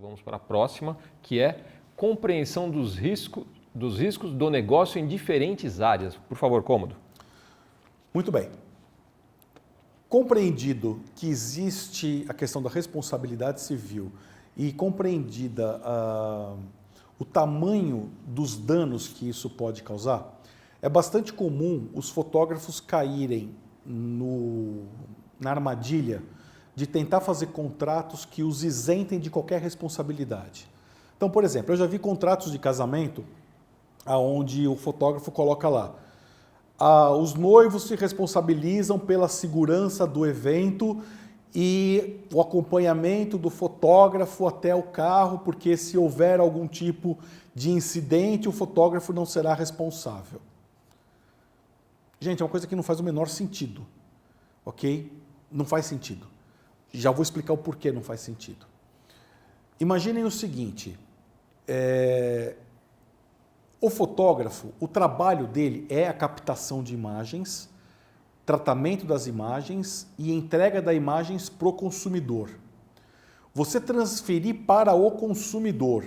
Vamos para a próxima, que é compreensão dos riscos do negócio em diferentes áreas. Por favor, Cômodo. Muito bem. Compreendido que existe a questão da responsabilidade civil e compreendida o tamanho dos danos que isso pode causar, é bastante comum os fotógrafos caírem na armadilha de tentar fazer contratos que os isentem de qualquer responsabilidade. Então, por exemplo, eu já vi contratos de casamento onde o fotógrafo coloca lá: os noivos se responsabilizam pela segurança do evento e o acompanhamento do fotógrafo até o carro, porque se houver algum tipo de incidente, o fotógrafo não será responsável. Gente, é uma coisa que não faz o menor sentido, ok? Não faz sentido. Já vou explicar o porquê não faz sentido. Imaginem o seguinte, o fotógrafo, o trabalho dele é a captação de imagens, tratamento das imagens e entrega das imagens para o consumidor. Você transferir para o consumidor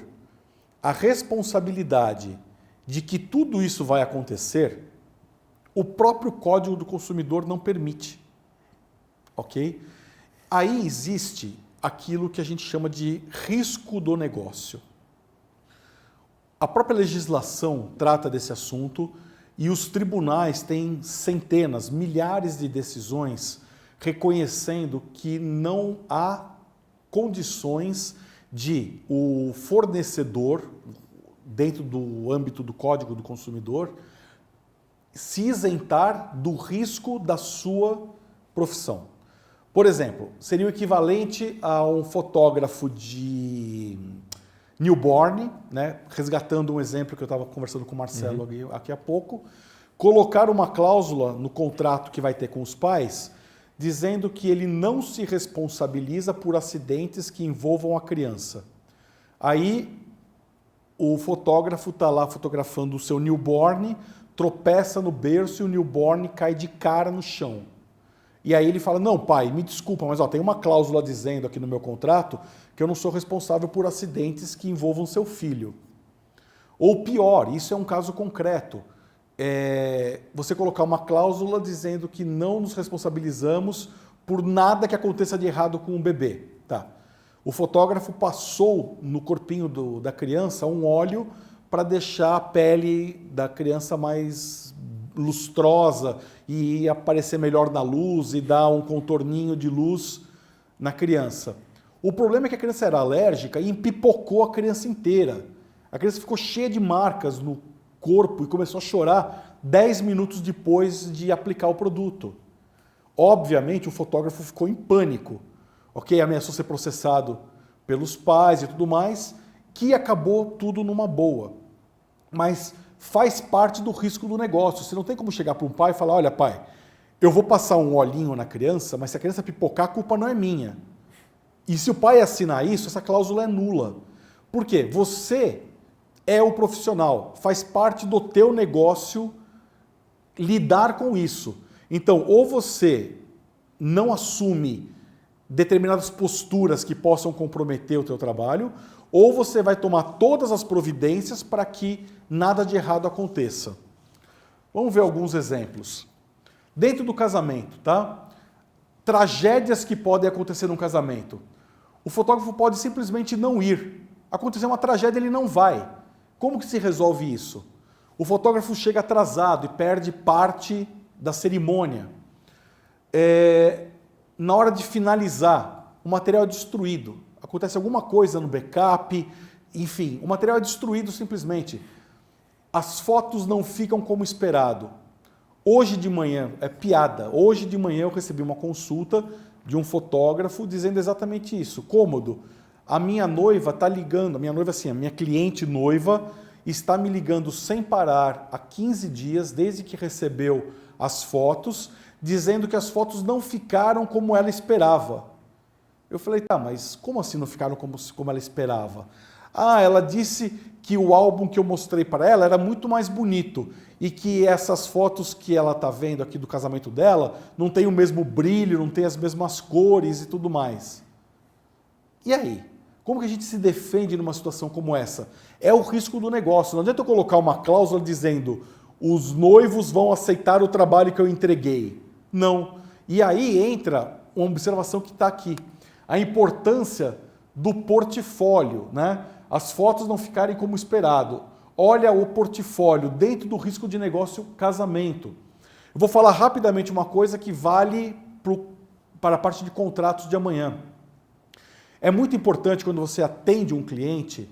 a responsabilidade de que tudo isso vai acontecer, o próprio Código do Consumidor não permite, ok? Aí existe aquilo que a gente chama de risco do negócio. A própria legislação trata desse assunto e os tribunais têm centenas, milhares de decisões reconhecendo que não há condições de o fornecedor, dentro do âmbito do Código do Consumidor, se isentar do risco da sua profissão. Por exemplo, seria o equivalente a um fotógrafo de newborn, né? Resgatando um exemplo que eu estava conversando com o Marcelo aqui há pouco, colocar uma cláusula no contrato que vai ter com os pais, dizendo que ele não se responsabiliza por acidentes que envolvam a criança. Aí o fotógrafo está lá fotografando o seu newborn, tropeça no berço e o newborn cai de cara no chão. E aí ele fala: não, pai, me desculpa, mas tem uma cláusula dizendo aqui no meu contrato que eu não sou responsável por acidentes que envolvam seu filho. Ou pior, isso é um caso concreto, você colocar uma cláusula dizendo que não nos responsabilizamos por nada que aconteça de errado com o bebê. Tá. O fotógrafo passou no corpinho da criança um óleo para deixar a pele da criança mais lustrosa e aparecer melhor na luz e dar um contorninho de luz na criança. O problema é que a criança era alérgica e empipocou a criança inteira. A criança ficou cheia de marcas no corpo e começou a chorar 10 minutos depois de aplicar o produto. Obviamente, o fotógrafo ficou em pânico, ok? Ameaçou ser processado pelos pais e tudo mais, que acabou tudo numa boa. Mas faz parte do risco do negócio. Você não tem como chegar para um pai e falar: olha, pai, eu vou passar um olhinho na criança, mas se a criança pipocar, a culpa não é minha. E se o pai assinar isso, essa cláusula é nula. Por quê? Você é o profissional, faz parte do teu negócio lidar com isso. Então, ou você não assume determinadas posturas que possam comprometer o teu trabalho, ou você vai tomar todas as providências para que nada de errado aconteça. Vamos ver alguns exemplos. Dentro do casamento, tá? Tragédias que podem acontecer num casamento. O fotógrafo pode simplesmente não ir. Aconteceu uma tragédia, ele não vai. Como que se resolve isso? O fotógrafo chega atrasado e perde parte da cerimônia. Na hora de finalizar, o material é destruído. Acontece alguma coisa no backup, enfim, o material é destruído simplesmente. As fotos não ficam como esperado. Hoje de manhã, é piada, hoje de manhã eu recebi uma consulta de um fotógrafo dizendo exatamente isso. Cômodo, a minha noiva está ligando, a minha cliente noiva está me ligando sem parar há 15 dias, desde que recebeu as fotos, dizendo que as fotos não ficaram como ela esperava. Eu falei: tá, mas como assim não ficaram como ela esperava? Ela disse que o álbum que eu mostrei para ela era muito mais bonito e que essas fotos que ela está vendo aqui do casamento dela não tem o mesmo brilho, não tem as mesmas cores e tudo mais. E aí? Como que a gente se defende numa situação como essa? É o risco do negócio. Não adianta eu colocar uma cláusula dizendo os noivos vão aceitar o trabalho que eu entreguei. Não. E aí entra uma observação que está aqui. A importância do portfólio, né? As fotos não ficarem como esperado. Olha o portfólio dentro do risco de negócio casamento. Eu vou falar rapidamente uma coisa que vale para a parte de contratos de amanhã. É muito importante quando você atende um cliente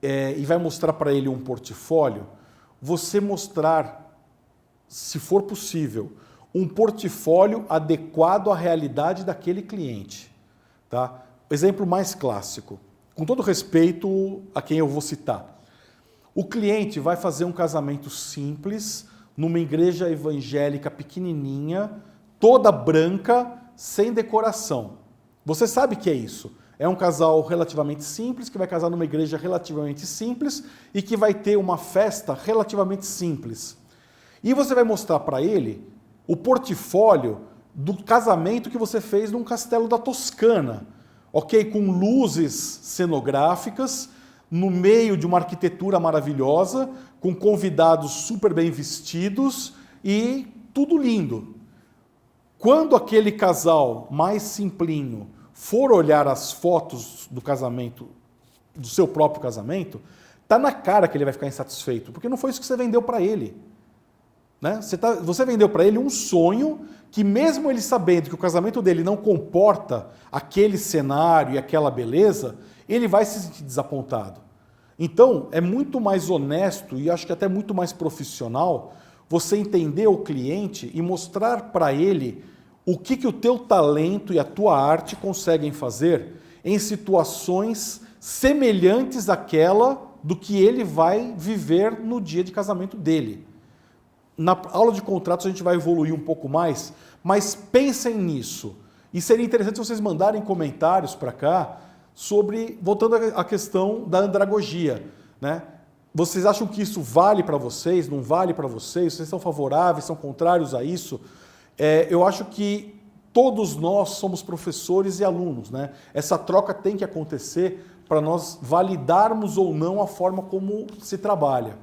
e vai mostrar para ele um portfólio, você mostrar, se for possível, um portfólio adequado à realidade daquele cliente. Tá? Exemplo mais clássico, com todo respeito a quem eu vou citar. O cliente vai fazer um casamento simples, numa igreja evangélica pequenininha, toda branca, sem decoração. Você sabe que é isso. É um casal relativamente simples, que vai casar numa igreja relativamente simples e que vai ter uma festa relativamente simples. E você vai mostrar para ele o portfólio do casamento que você fez num castelo da Toscana, ok? Com luzes cenográficas, no meio de uma arquitetura maravilhosa, com convidados super bem vestidos e tudo lindo. Quando aquele casal mais simplinho for olhar as fotos do casamento, do seu próprio casamento, tá na cara que ele vai ficar insatisfeito, porque não foi isso que você vendeu para ele. Né? Você vendeu para ele um sonho que, mesmo ele sabendo que o casamento dele não comporta aquele cenário e aquela beleza, ele vai se sentir desapontado. Então, é muito mais honesto e acho que até muito mais profissional você entender o cliente e mostrar para ele o que o teu talento e a tua arte conseguem fazer em situações semelhantes àquela do que ele vai viver no dia de casamento dele. Na aula de contratos a gente vai evoluir um pouco mais, mas pensem nisso. E seria interessante se vocês mandarem comentários para cá sobre, voltando à questão da andragogia, né? Vocês acham que isso vale para vocês, não vale para vocês? Vocês são favoráveis, são contrários a isso? Eu acho que todos nós somos professores e alunos, né? Essa troca tem que acontecer para nós validarmos ou não a forma como se trabalha.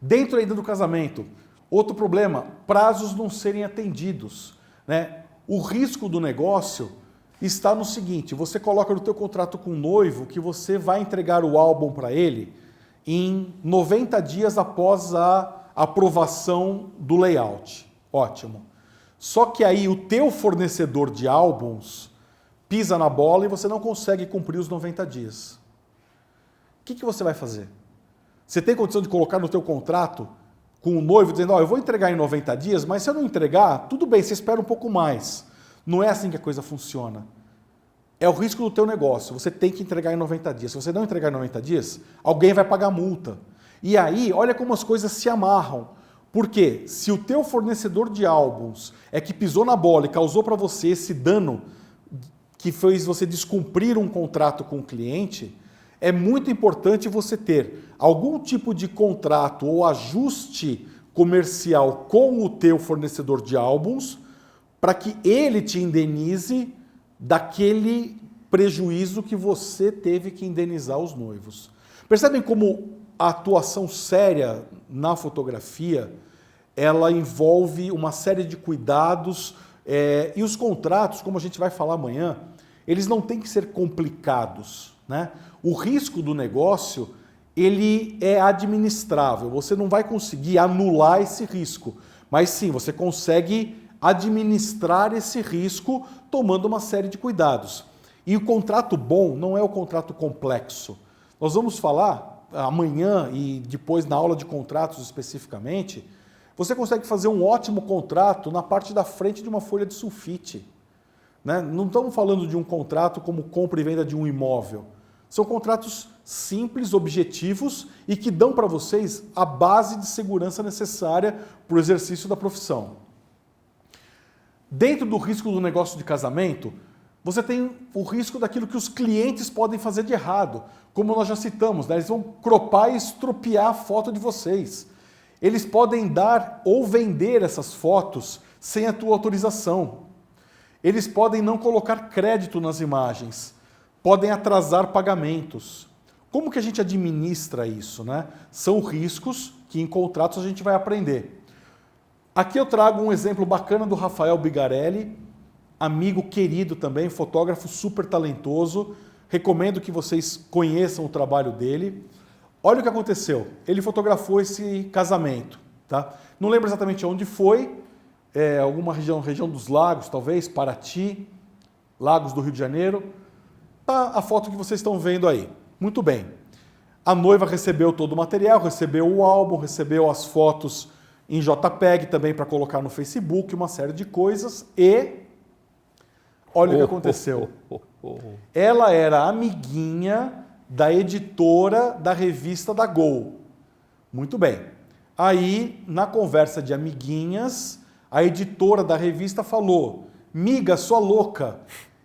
Dentro ainda do casamento, outro problema, prazos não serem atendidos, né? O risco do negócio está no seguinte, você coloca no teu contrato com o noivo que você vai entregar o álbum para ele em 90 dias após a aprovação do layout. Ótimo. Só que aí o teu fornecedor de álbuns pisa na bola e você não consegue cumprir os 90 dias. O que você vai fazer? Você tem condição de colocar no teu contrato com o noivo dizendo, eu vou entregar em 90 dias, mas se eu não entregar, tudo bem, você espera um pouco mais. Não é assim que a coisa funciona. É o risco do teu negócio. Você tem que entregar em 90 dias. Se você não entregar em 90 dias, alguém vai pagar multa. E aí, olha como as coisas se amarram. Porque se o teu fornecedor de álbuns é que pisou na bola e causou para você esse dano que fez você descumprir um contrato com o cliente, é muito importante você ter algum tipo de contrato ou ajuste comercial com o teu fornecedor de álbuns para que ele te indenize daquele prejuízo que você teve que indenizar os noivos. Percebem como a atuação séria na fotografia, ela envolve uma série de cuidados e os contratos, como a gente vai falar amanhã, eles não têm que ser complicados, né? O risco do negócio, ele é administrável, você não vai conseguir anular esse risco, mas sim, você consegue administrar esse risco tomando uma série de cuidados. E o contrato bom não é o contrato complexo. Nós vamos falar amanhã e depois na aula de contratos especificamente, você consegue fazer um ótimo contrato na parte da frente de uma folha de sulfite. Né? Não estamos falando de um contrato como compra e venda de um imóvel. São contratos simples, objetivos e que dão para vocês a base de segurança necessária para o exercício da profissão. Dentro do risco do negócio de casamento, você tem o risco daquilo que os clientes podem fazer de errado. Como nós já citamos, né? Eles vão cropar e estropiar a foto de vocês. Eles podem dar ou vender essas fotos sem a tua autorização. Eles podem não colocar crédito nas imagens. podem atrasar pagamentos. Como que a gente administra isso, né? São riscos que em contratos a gente vai aprender. Aqui eu trago um exemplo bacana do Rafael Bigarelli, amigo querido também, fotógrafo super talentoso. Recomendo que vocês conheçam o trabalho dele. Olha o que aconteceu. Ele fotografou esse casamento, tá? Não lembro exatamente onde foi, alguma região dos lagos, talvez, Paraty, Lagos do Rio de Janeiro. Tá a foto que vocês estão vendo aí. Muito bem. A noiva recebeu todo o material, recebeu o álbum, recebeu as fotos em JPEG também para colocar no Facebook, uma série de coisas e olha o que aconteceu. Ela era amiguinha da editora da revista da Gol. Muito bem. Aí, na conversa de amiguinhas, a editora da revista falou: miga, sua louca,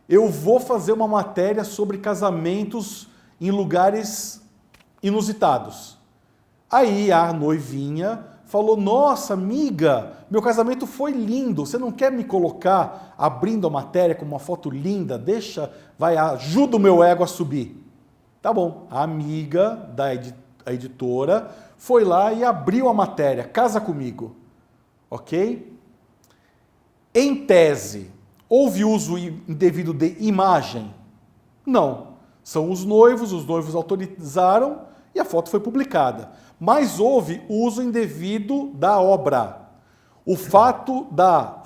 eu vou fazer uma matéria sobre casamentos em lugares inusitados. Aí a noivinha falou: nossa, amiga, meu casamento foi lindo, você não quer me colocar abrindo a matéria com uma foto linda? Deixa, vai, ajuda o meu ego a subir. Tá bom, a amiga da editora foi lá e abriu a matéria, casa comigo, ok? Em tese, houve uso indevido de imagem? Não. São os noivos autorizaram e a foto foi publicada. Mas houve uso indevido da obra. O fato da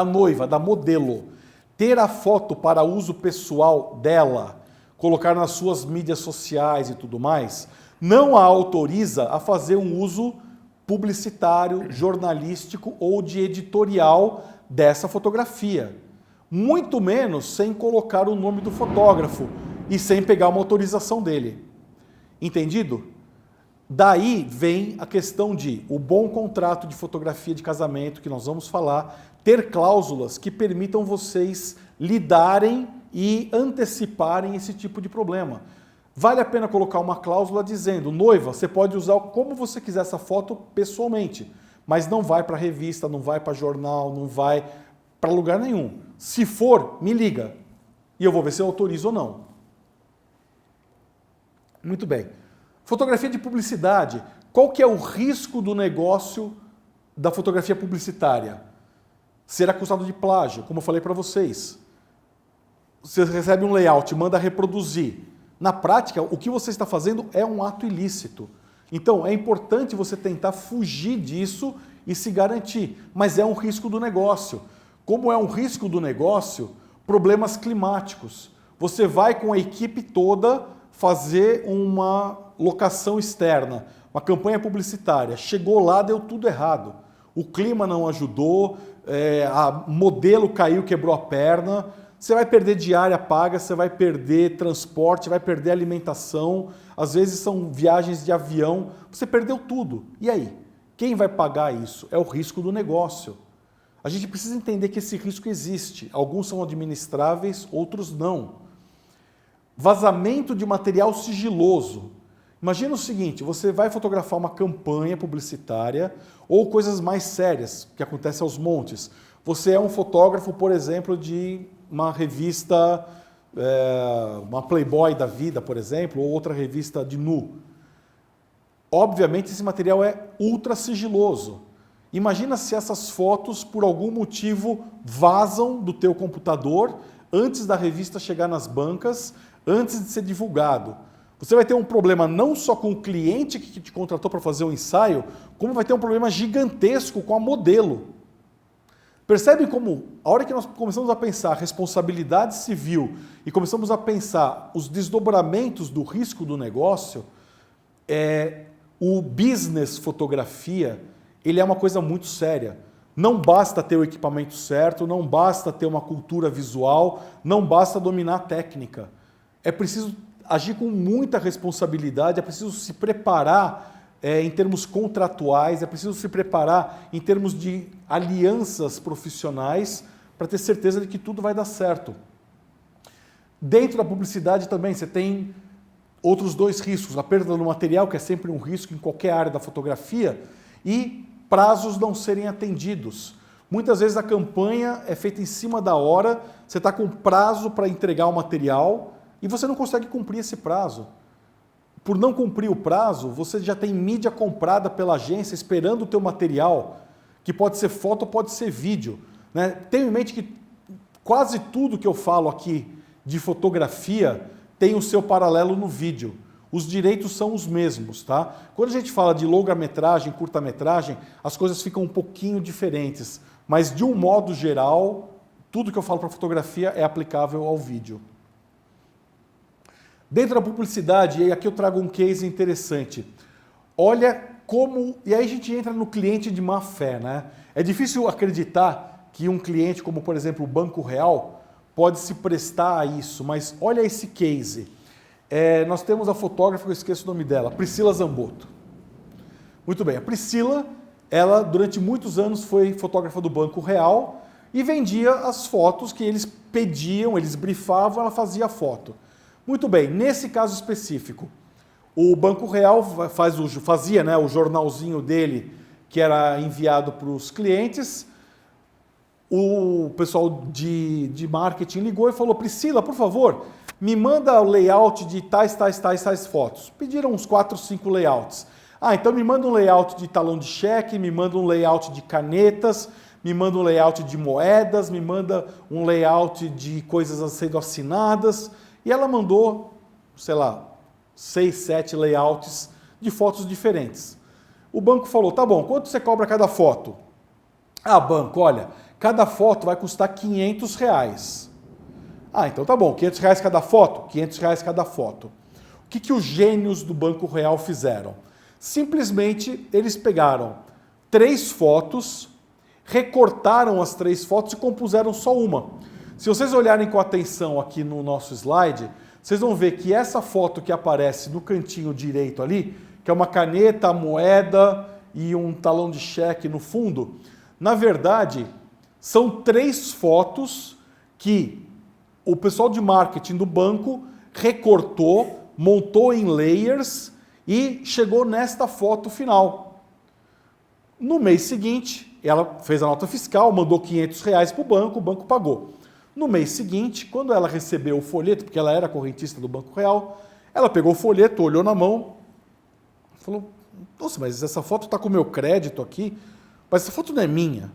noiva, da modelo, ter a foto para uso pessoal dela, colocar nas suas mídias sociais e tudo mais, não a autoriza a fazer um uso publicitário, jornalístico ou de editorial dessa fotografia. Muito menos sem colocar o nome do fotógrafo e sem pegar uma autorização dele. Entendido? Daí vem a questão de o bom contrato de fotografia de casamento, que nós vamos falar, ter cláusulas que permitam vocês lidarem e anteciparem esse tipo de problema. Vale a pena colocar uma cláusula dizendo: noiva, você pode usar como você quiser essa foto pessoalmente, mas não vai para revista, não vai para jornal, não vai para lugar nenhum. Se for, me liga e eu vou ver se eu autorizo ou não. Muito bem. Fotografia de publicidade. Qual que é o risco do negócio da fotografia publicitária? Ser acusado de plágio, como eu falei para vocês. Você recebe um layout, manda reproduzir. Na prática, o que você está fazendo é um ato ilícito. Então, é importante você tentar fugir disso e se garantir. Mas é um risco do negócio. Como é um risco do negócio, problemas climáticos. Você vai com a equipe toda fazer uma locação externa, uma campanha publicitária. Chegou lá, deu tudo errado. O clima não ajudou, a modelo caiu, quebrou a perna. Você vai perder diária paga, você vai perder transporte, vai perder alimentação. Às vezes são viagens de avião. Você perdeu tudo. E aí? Quem vai pagar isso? É o risco do negócio. A gente precisa entender que esse risco existe. Alguns são administráveis, outros não. Vazamento de material sigiloso. Imagina o seguinte, você vai fotografar uma campanha publicitária ou coisas mais sérias, que acontecem aos montes. Você é um fotógrafo, por exemplo, de uma revista, uma Playboy da vida, por exemplo, ou outra revista de nu. Obviamente, esse material é ultra sigiloso. Imagina se essas fotos, por algum motivo, vazam do teu computador antes da revista chegar nas bancas, antes de ser divulgado. Você vai ter um problema não só com o cliente que te contratou para fazer o ensaio, como vai ter um problema gigantesco com a modelo. Percebe como, a hora que nós começamos a pensar responsabilidade civil e começamos a pensar os desdobramentos do risco do negócio, o business fotografia, ele é uma coisa muito séria. Não basta ter o equipamento certo, não basta ter uma cultura visual, não basta dominar a técnica. É preciso agir com muita responsabilidade, é preciso se preparar em termos contratuais, é preciso se preparar em termos de alianças profissionais para ter certeza de que tudo vai dar certo. Dentro da publicidade também você tem outros dois riscos, a perda do material, que é sempre um risco em qualquer área da fotografia, e prazos não serem atendidos. Muitas vezes a campanha é feita em cima da hora, você está com prazo para entregar o material e você não consegue cumprir esse prazo. Por não cumprir o prazo, você já tem mídia comprada pela agência esperando o teu material, que pode ser foto, pode ser vídeo. Né? Tenha em mente que quase tudo que eu falo aqui de fotografia tem o seu paralelo no vídeo. Os direitos são os mesmos, tá? Quando a gente fala de longa-metragem, curta-metragem, as coisas ficam um pouquinho diferentes. Mas, de um modo geral, tudo que eu falo para fotografia é aplicável ao vídeo. Dentro da publicidade, e aqui eu trago um case interessante. Olha como... E aí a gente entra no cliente de má fé, né? É difícil acreditar que um cliente como, por exemplo, o Banco Real pode se prestar a isso, mas olha esse case. Nós temos a fotógrafa, eu esqueço o nome dela, Priscila Zambotto. Muito bem, a Priscila, ela durante muitos anos foi fotógrafa do Banco Real e vendia as fotos que eles pediam, eles brifavam, ela fazia a foto. Muito bem, nesse caso específico, o Banco Real fazia, né, o jornalzinho dele que era enviado para os clientes. O pessoal de marketing ligou e falou: Priscila, por favor, me manda o layout de tais fotos. Pediram uns 4, 5 layouts. Então me manda um layout de talão de cheque, me manda um layout de canetas, me manda um layout de moedas, me manda um layout de coisas sendo assinadas. E ela mandou, sei lá, 6, 7 layouts de fotos diferentes. O banco falou: tá bom, quanto você cobra cada foto? Banco, olha, cada foto vai custar R$500. Então tá bom, R$500 cada foto? R$500 cada foto. O que os gênios do Banco Real fizeram? Simplesmente eles pegaram 3 fotos, recortaram as 3 fotos e compuseram só uma. Se vocês olharem com atenção aqui no nosso slide, vocês vão ver que essa foto que aparece no cantinho direito ali, que é uma caneta, a moeda e um talão de cheque no fundo, na verdade, são 3 fotos que o pessoal de marketing do banco recortou, montou em layers e chegou nesta foto final. No mês seguinte, ela fez a nota fiscal, mandou R$500 para o banco pagou. No mês seguinte, quando ela recebeu o folheto, porque ela era correntista do Banco Real, ela pegou o folheto, olhou na mão, falou: nossa, mas essa foto está com o meu crédito aqui, mas essa foto não é minha.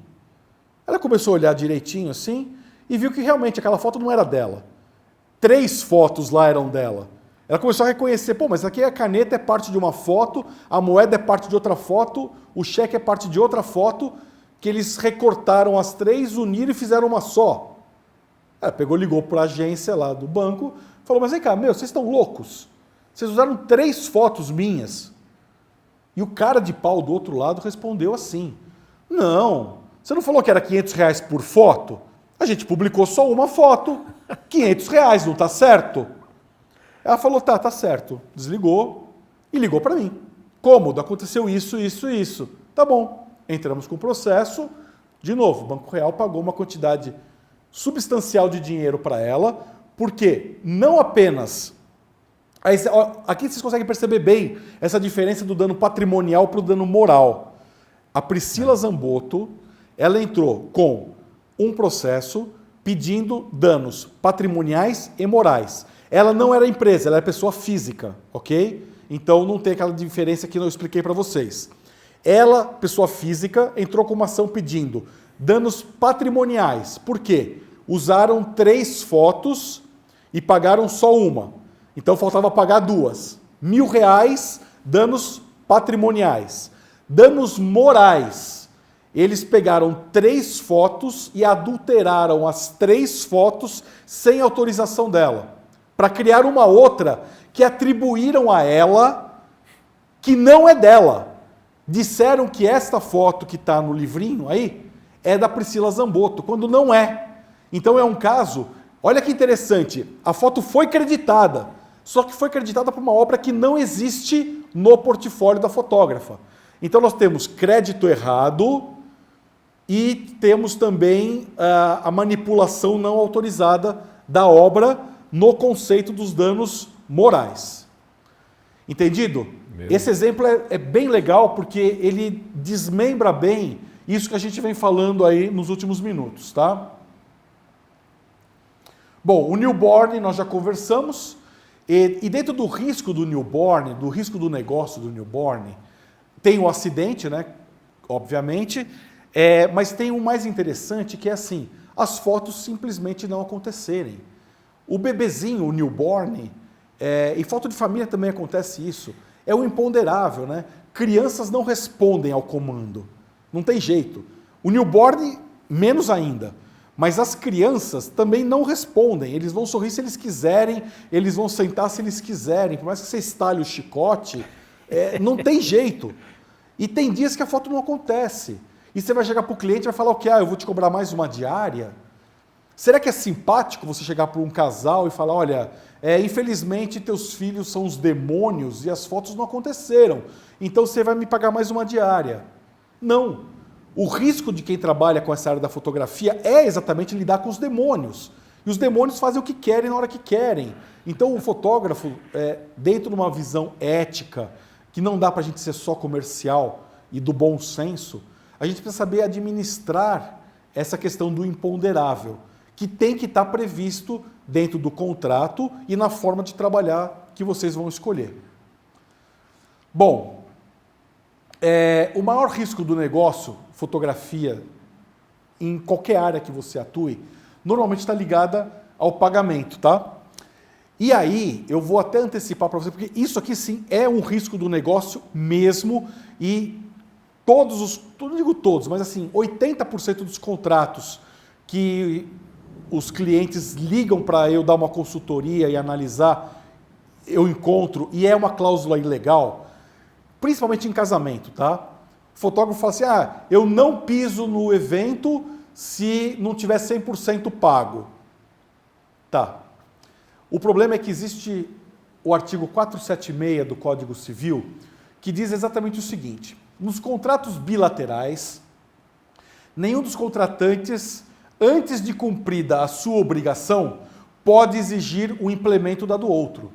Ela começou a olhar direitinho assim e viu que realmente aquela foto não era dela. 3 fotos lá eram dela. Ela começou a reconhecer: pô, mas aqui a caneta é parte de uma foto, a moeda é parte de outra foto, o cheque é parte de outra foto, que eles recortaram as 3, uniram e fizeram uma só. Ela pegou, ligou para a agência lá do banco, falou: mas vem cá, vocês estão loucos? Vocês usaram 3 fotos minhas. E o cara de pau do outro lado respondeu assim: não, você não falou que era R$500 por foto? A gente publicou só uma foto, R$500, não está certo? Ela falou: tá certo. Desligou e ligou para mim. Cômodo, aconteceu isso. Tá bom, entramos com o processo. De novo, o Banco Real pagou uma quantidade substancial de dinheiro para ela, porque não apenas... Aqui vocês conseguem perceber bem essa diferença do dano patrimonial para o dano moral. A Priscila Zambotto, ela entrou com um processo pedindo danos patrimoniais e morais. Ela não era empresa, ela era pessoa física, ok? Então não tem aquela diferença que eu expliquei para vocês. Ela, pessoa física, entrou com uma ação pedindo danos patrimoniais. Por quê? Usaram 3 fotos e pagaram só uma. Então faltava pagar 2. R$1.000, danos patrimoniais. Danos morais. Eles pegaram 3 fotos e adulteraram as 3 fotos sem autorização dela, para criar uma outra que atribuíram a ela, que não é dela. Disseram que esta foto que está no livrinho aí é da Priscila Zambotto, quando não é. Então é um caso, olha que interessante, a foto foi creditada, só que foi creditada para uma obra que não existe no portfólio da fotógrafa. Então nós temos crédito errado e temos também a manipulação não autorizada da obra no conceito dos danos morais. Entendido? Esse exemplo é bem legal porque ele desmembra bem Isso que a gente vem falando aí nos últimos minutos, tá? Bom, o newborn nós já conversamos, e dentro do risco do newborn, do risco do negócio do newborn, tem o acidente, né? Obviamente, mas tem um mais interessante que é assim, as fotos simplesmente não acontecerem. O bebezinho, o newborn, e foto de família também acontece isso, é o imponderável, né? Crianças não respondem ao comando, não tem jeito. O newborn, menos ainda. Mas as crianças também não respondem, eles vão sorrir se eles quiserem, eles vão sentar se eles quiserem, por mais que você estale o chicote, não tem jeito. E tem dias que a foto não acontece. E você vai chegar para o cliente e vai falar o quê? Eu vou te cobrar mais uma diária? Será que é simpático você chegar para um casal e falar, olha, infelizmente teus filhos são os demônios e as fotos não aconteceram, então você vai me pagar mais uma diária? Não. O risco de quem trabalha com essa área da fotografia é exatamente lidar com os demônios. E os demônios fazem o que querem na hora que querem. Então o fotógrafo, dentro de uma visão ética, que não dá para a gente ser só comercial e do bom senso, a gente precisa saber administrar essa questão do imponderável, que tem que estar previsto dentro do contrato e na forma de trabalhar que vocês vão escolher. Bom, o maior risco do negócio, fotografia, em qualquer área que você atue, normalmente está ligada ao pagamento, tá? E aí, eu vou até antecipar para você, porque isso aqui sim é um risco do negócio mesmo, e não digo todos, mas assim, 80% dos contratos que os clientes ligam para eu dar uma consultoria e analisar, eu encontro, e é uma cláusula ilegal, principalmente em casamento, tá? O fotógrafo fala assim, eu não piso no evento se não tiver 100% pago. Tá. O problema é que existe o artigo 476 do Código Civil, que diz exatamente o seguinte, nos contratos bilaterais, nenhum dos contratantes, antes de cumprida a sua obrigação, pode exigir o implemento da do outro.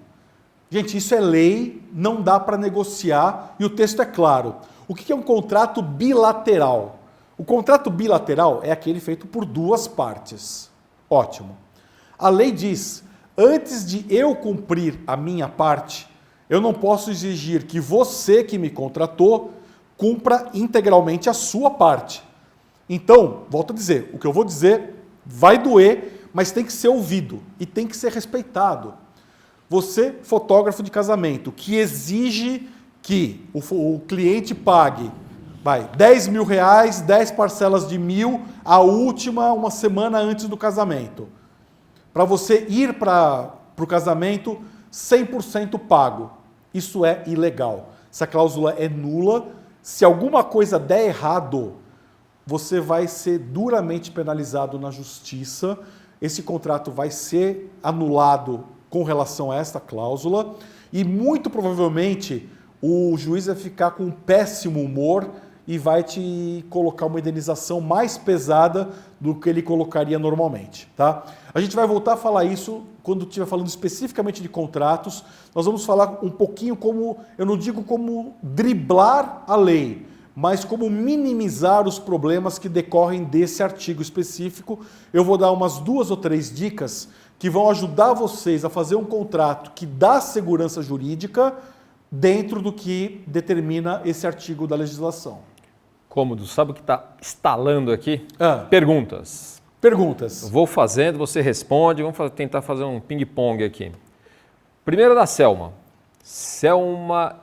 Gente, isso é lei, não dá para negociar e o texto é claro. O que é um contrato bilateral? O contrato bilateral é aquele feito por duas partes. Ótimo. A lei diz, antes de eu cumprir a minha parte, eu não posso exigir que você que me contratou cumpra integralmente a sua parte. Então, volto a dizer, o que eu vou dizer vai doer, mas tem que ser ouvido e tem que ser respeitado. Você, fotógrafo de casamento, que exige que o cliente pague 10 mil reais, 10 parcelas de 1.000, a última uma semana antes do casamento. Para você ir para o casamento 100% pago. Isso é ilegal. Essa cláusula é nula. Se alguma coisa der errado, você vai ser duramente penalizado na justiça. Esse contrato vai ser anulado com relação a esta cláusula e muito provavelmente o juiz vai ficar com um péssimo humor e vai te colocar uma indenização mais pesada do que ele colocaria normalmente, tá? A gente vai voltar a falar isso quando estiver falando especificamente de contratos. Nós vamos falar um pouquinho como, eu não digo como driblar a lei, mas como minimizar os problemas que decorrem desse artigo específico. Eu vou dar umas 2 ou 3 dicas que vão ajudar vocês a fazer um contrato que dá segurança jurídica dentro do que determina esse artigo da legislação. Cômodo, sabe o que está instalando aqui? Perguntas. Perguntas. Vou fazendo, você responde, vamos tentar fazer um ping-pong aqui. Primeiro da Selma. Selma,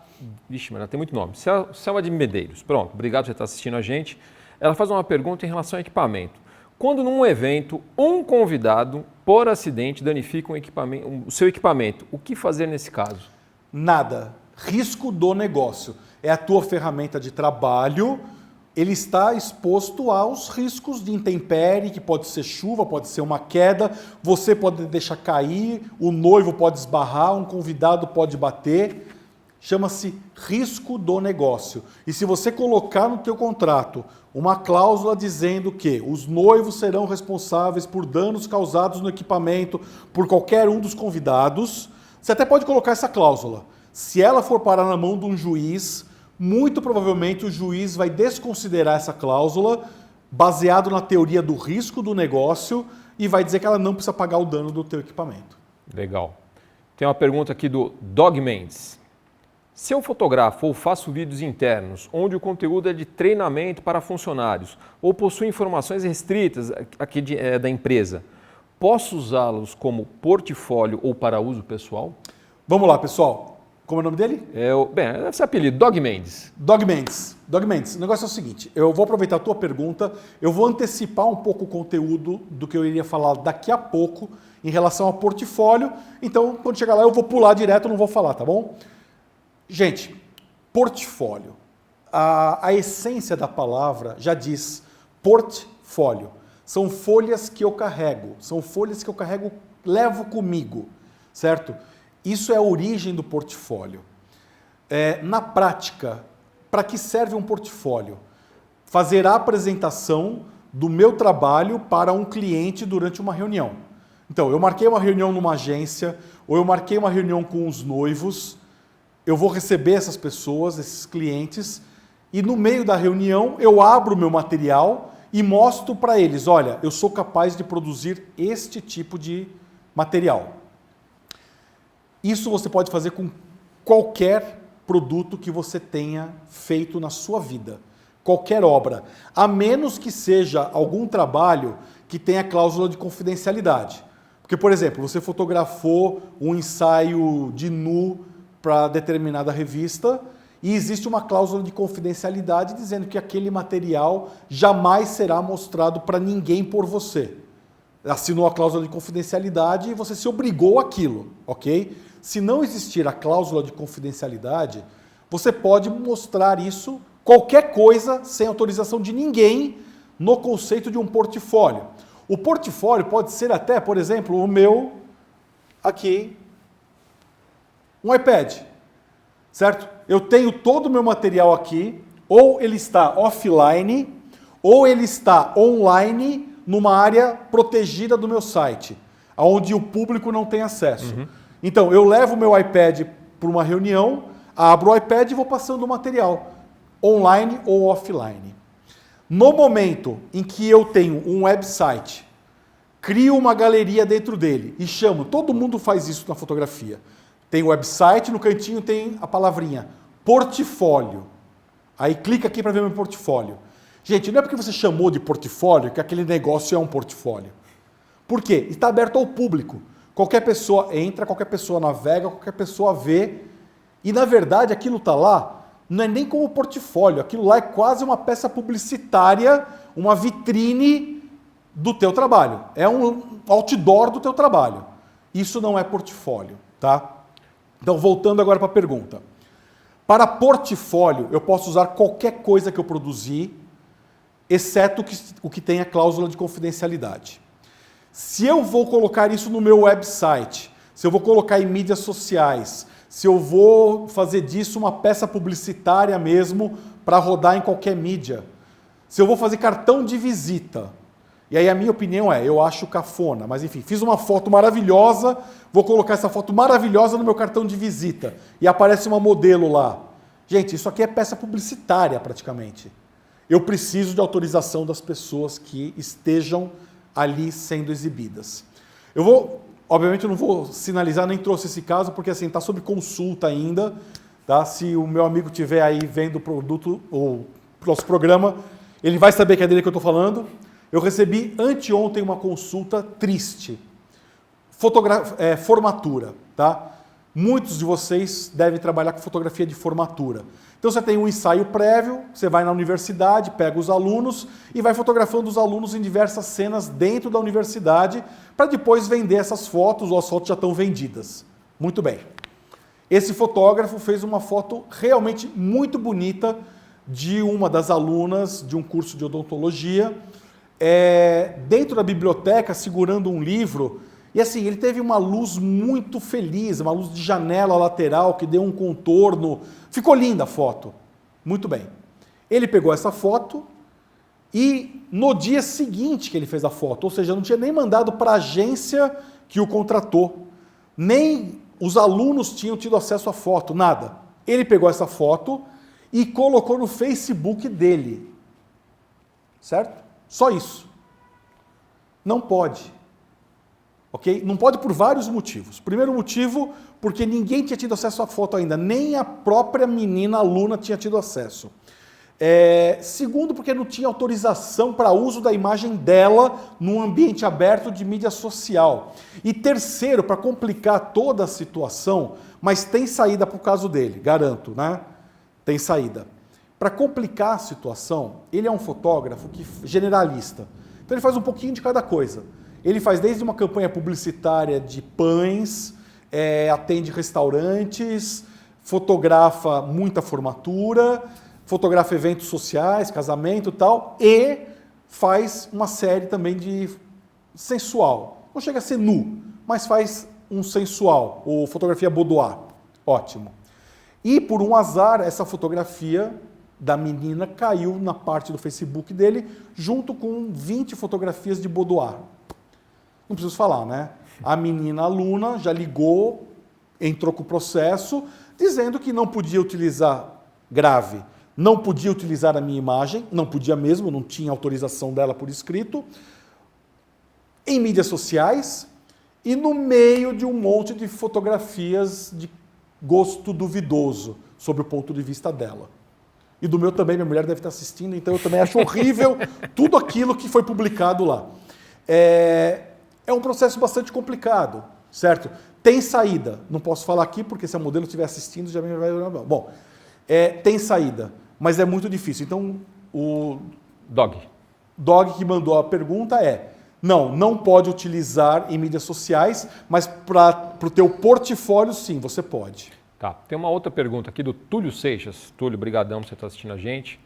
vixe, mas ela tem muito nome. Selma de Medeiros. Pronto, obrigado por você estar assistindo a gente. Ela faz uma pergunta em relação ao equipamento. Quando num evento, um convidado, por acidente, danifica o seu equipamento, o que fazer nesse caso? Nada. Risco do negócio. É a tua ferramenta de trabalho, ele está exposto aos riscos de intempérie, que pode ser chuva, pode ser uma queda, você pode deixar cair, o noivo pode esbarrar, um convidado pode bater. Chama-se risco do negócio. E se você colocar no teu contrato uma cláusula dizendo que os noivos serão responsáveis por danos causados no equipamento por qualquer um dos convidados, você até pode colocar essa cláusula. Se ela for parar na mão de um juiz, muito provavelmente o juiz vai desconsiderar essa cláusula baseado na teoria do risco do negócio e vai dizer que ela não precisa pagar o dano do teu equipamento. Legal. Tem uma pergunta aqui do Dog Mendes. Se eu fotografo ou faço vídeos internos onde o conteúdo é de treinamento para funcionários ou possui informações restritas aqui da empresa, posso usá-los como portfólio ou para uso pessoal? Vamos lá, pessoal. Como é o nome dele? Deve ser apelido, Dog Mendes. Dog Mendes. Dog Mendes, o negócio é o seguinte, eu vou aproveitar a tua pergunta, eu vou antecipar um pouco o conteúdo do que eu iria falar daqui a pouco em relação ao portfólio, então quando chegar lá eu vou pular direto, não vou falar, tá bom? Gente, portfólio. A essência da palavra já diz portfólio. São folhas que eu carrego, levo comigo, certo? Isso é a origem do portfólio. Na prática, para que serve um portfólio? Fazer a apresentação do meu trabalho para um cliente durante uma reunião. Então, eu marquei uma reunião numa agência, ou eu marquei uma reunião com os noivos, eu vou receber essas pessoas, esses clientes, e no meio da reunião eu abro o meu material e mostro para eles, olha, eu sou capaz de produzir este tipo de material. Isso você pode fazer com qualquer produto que você tenha feito na sua vida, qualquer obra, a menos que seja algum trabalho que tenha cláusula de confidencialidade. Porque, por exemplo, você fotografou um ensaio de nu para determinada revista e existe uma cláusula de confidencialidade dizendo que aquele material jamais será mostrado para ninguém por você. Assinou a cláusula de confidencialidade e você se obrigou àquilo, ok? Se não existir a cláusula de confidencialidade, você pode mostrar isso, qualquer coisa, sem autorização de ninguém, no conceito de um portfólio. O portfólio pode ser até, por exemplo, o meu, aqui, um iPad, certo? Eu tenho todo o meu material aqui, ou ele está offline, ou ele está online numa área protegida do meu site, onde o público não tem acesso. Então, eu levo o meu iPad para uma reunião, abro o iPad e vou passando o material, online ou offline. No momento em que eu tenho um website, crio uma galeria dentro dele e chamo, todo mundo faz isso na fotografia. Tem o website, no cantinho tem a palavrinha portfólio. Aí clica aqui para ver meu portfólio. Gente, não é porque você chamou de portfólio que aquele negócio é um portfólio. Por quê? Está aberto ao público. Qualquer pessoa entra, qualquer pessoa navega, qualquer pessoa vê. E na verdade aquilo está lá, não é nem como portfólio, aquilo lá é quase uma peça publicitária, uma vitrine do teu trabalho. É um outdoor do teu trabalho. Isso não é portfólio, tá? Então, voltando agora para a pergunta. Para portfólio, eu posso usar qualquer coisa que eu produzi, exceto o que tem a cláusula de confidencialidade. Se eu vou colocar isso no meu website, se eu vou colocar em mídias sociais, se eu vou fazer disso uma peça publicitária mesmo para rodar em qualquer mídia, se eu vou fazer cartão de visita, e aí a minha opinião é, eu acho cafona, mas enfim, fiz uma foto maravilhosa, vou colocar essa foto maravilhosa no meu cartão de visita e aparece uma modelo lá. Gente, isso aqui é peça publicitária praticamente. Eu preciso de autorização das pessoas que estejam ali sendo exibidas. Obviamente eu não vou sinalizar, nem trouxe esse caso, porque assim, está sob consulta ainda, tá? Se o meu amigo estiver aí vendo o produto, ou nosso programa, ele vai saber que é dele que eu estou falando. Eu recebi anteontem uma consulta triste. Formatura, tá? Muitos de vocês devem trabalhar com fotografia de formatura. Então você tem um ensaio prévio, você vai na universidade, pega os alunos e vai fotografando os alunos em diversas cenas dentro da universidade para depois vender essas fotos, ou as fotos já estão vendidas. Muito bem. Esse fotógrafo fez uma foto realmente muito bonita de uma das alunas de um curso de odontologia, dentro da biblioteca, segurando um livro. E assim, ele teve uma luz muito feliz, uma luz de janela lateral que deu um contorno. Ficou linda a foto. Muito bem. Ele pegou essa foto e no dia seguinte que ele fez a foto, ou seja, não tinha nem mandado para a agência que o contratou, nem os alunos tinham tido acesso à foto, nada. Ele pegou essa foto e colocou no Facebook dele. Certo? Só isso. Não pode. Ok? Não pode por vários motivos. Primeiro motivo, porque ninguém tinha tido acesso à foto ainda, nem a própria menina aluna tinha tido acesso. Segundo, porque não tinha autorização para uso da imagem dela num ambiente aberto de mídia social. E terceiro, para complicar toda a situação, mas tem saída para o caso dele, garanto, né? Tem saída. Para complicar a situação, ele é um fotógrafo generalista. Então ele faz um pouquinho de cada coisa. Ele faz desde uma campanha publicitária de pães, atende restaurantes, fotografa muita formatura, fotografa eventos sociais, casamento e tal, e faz uma série também de sensual. Não chega a ser nu, mas faz um sensual, ou fotografia boudoir. Ótimo. E por um azar, essa fotografia da menina caiu na parte do Facebook dele, junto com 20 fotografias de boudoir. Não preciso falar, né? A menina aluna já ligou, entrou com o processo, dizendo que não podia utilizar grave, não podia utilizar a minha imagem, não podia mesmo, não tinha autorização dela por escrito, em mídias sociais e no meio de um monte de fotografias de gosto duvidoso, sob o ponto de vista dela. E do meu também, minha mulher deve estar assistindo, então eu também acho horrível tudo aquilo que foi publicado lá. É um processo bastante complicado, certo? Tem saída, não posso falar aqui porque se a modelo estiver assistindo já vai... Bom, tem saída, mas é muito difícil. Então, o Dog que mandou a pergunta não pode utilizar em mídias sociais, mas para o teu portfólio sim, você pode. Tá, tem uma outra pergunta aqui do Túlio Seixas. Túlio, brigadão por você estar assistindo a gente.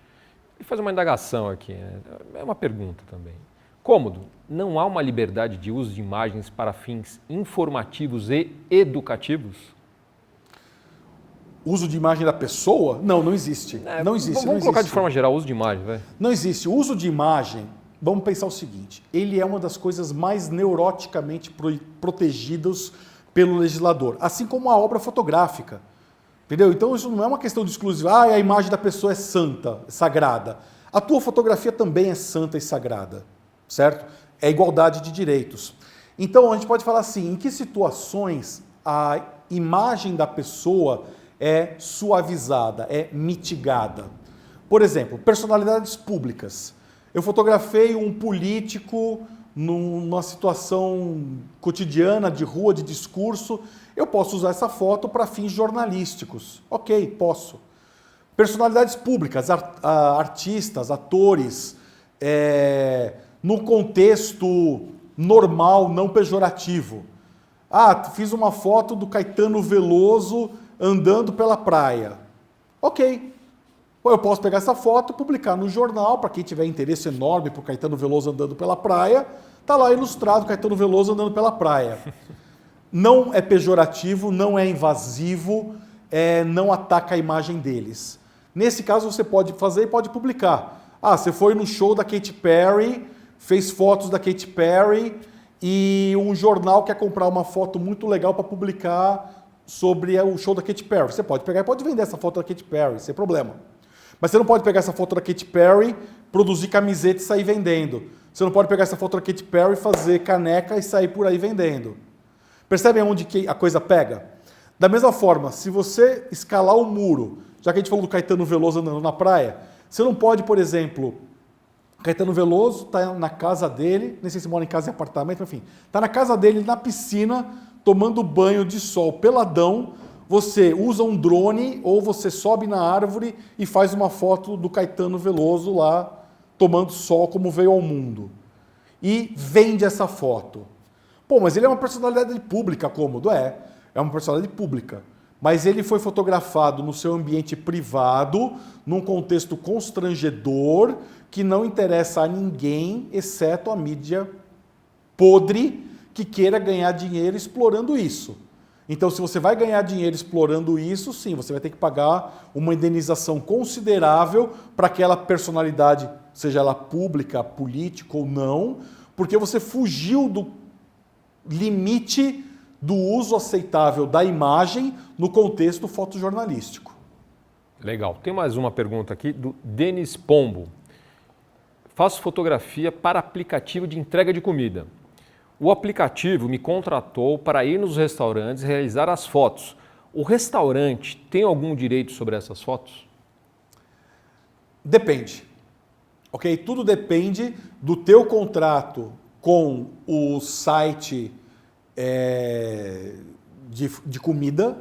Ele faz uma indagação aqui, né? É uma pergunta também. Cômodo, não há uma liberdade de uso de imagens para fins informativos e educativos? Uso de imagem da pessoa? Não existe. Não existe. Vamos colocar de forma geral, uso de imagem, vai. Não existe. O uso de imagem, vamos pensar o seguinte, ele é uma das coisas mais neuroticamente protegidas pelo legislador, assim como a obra fotográfica. Entendeu? Então isso não é uma questão de exclusiva, a imagem da pessoa é santa, é sagrada. A tua fotografia também é santa e sagrada, certo? É igualdade de direitos. Então a gente pode falar assim, em que situações a imagem da pessoa é suavizada, é mitigada? Por exemplo, personalidades públicas. Eu fotografei um político numa situação cotidiana, de rua, de discurso, eu posso usar essa foto para fins jornalísticos. Ok, posso. Personalidades públicas, artistas, atores, no contexto normal, não pejorativo. Fiz uma foto do Caetano Veloso andando pela praia. Ok. Eu posso pegar essa foto, publicar no jornal, para quem tiver interesse enorme por Caetano Veloso andando pela praia, está lá ilustrado Caetano Veloso andando pela praia. Não é pejorativo, não é invasivo, não ataca a imagem deles. Nesse caso você pode fazer e pode publicar. Você foi no show da Katy Perry, fez fotos da Katy Perry e um jornal quer comprar uma foto muito legal para publicar sobre o show da Katy Perry. Você pode pegar e pode vender essa foto da Katy Perry, sem problema. Mas você não pode pegar essa foto da Katy Perry, produzir camiseta e sair vendendo. Você não pode pegar essa foto da Katy Perry, fazer caneca e sair por aí vendendo. Percebem onde que a coisa pega? Da mesma forma, se você escalar o muro, já que a gente falou do Caetano Veloso andando na praia, você não pode, por exemplo, Caetano Veloso está na casa dele, nem sei se mora em casa e apartamento, enfim, está na casa dele, na piscina, tomando banho de sol peladão. Você usa um drone ou você sobe na árvore e faz uma foto do Caetano Veloso lá tomando sol como veio ao mundo. E vende essa foto. Pô, mas ele é uma personalidade pública, Cômodo? É uma personalidade pública. Mas ele foi fotografado no seu ambiente privado, num contexto constrangedor, que não interessa a ninguém, exceto a mídia podre que queira ganhar dinheiro explorando isso. Então, se você vai ganhar dinheiro explorando isso, sim, você vai ter que pagar uma indenização considerável para aquela personalidade, seja ela pública, política ou não, porque você fugiu do limite do uso aceitável da imagem no contexto fotojornalístico. Legal. Tem mais uma pergunta aqui do Denis Pombo. Faço fotografia para aplicativo de entrega de comida. O aplicativo me contratou para ir nos restaurantes e realizar as fotos. O restaurante tem algum direito sobre essas fotos? Depende. Ok? Tudo depende do teu contrato com o site de comida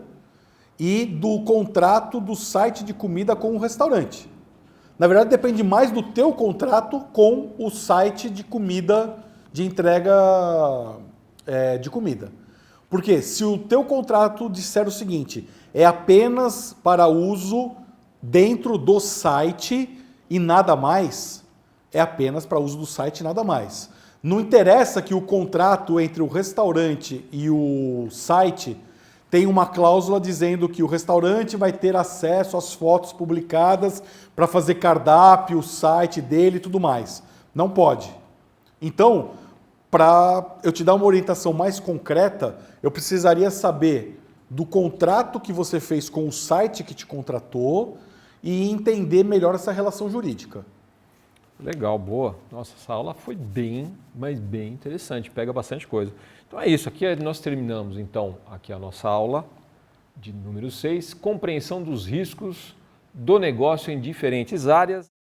e do contrato do site de comida com o restaurante. Na verdade, depende mais do teu contrato com o site de comida, de entrega de comida. Porque se o teu contrato disser o seguinte, é apenas para uso dentro do site e nada mais, é apenas para uso do site e nada mais. Não interessa que o contrato entre o restaurante e o site tem uma cláusula dizendo que o restaurante vai ter acesso às fotos publicadas para fazer cardápio, o site dele e tudo mais. Não pode. Então, para eu te dar uma orientação mais concreta, eu precisaria saber do contrato que você fez com o site que te contratou e entender melhor essa relação jurídica. Legal, boa. Nossa, essa aula foi bem, mas bem interessante, pega bastante coisa. Então é isso, aqui nós terminamos então aqui a nossa aula de número 6, compreensão dos riscos do negócio em diferentes áreas.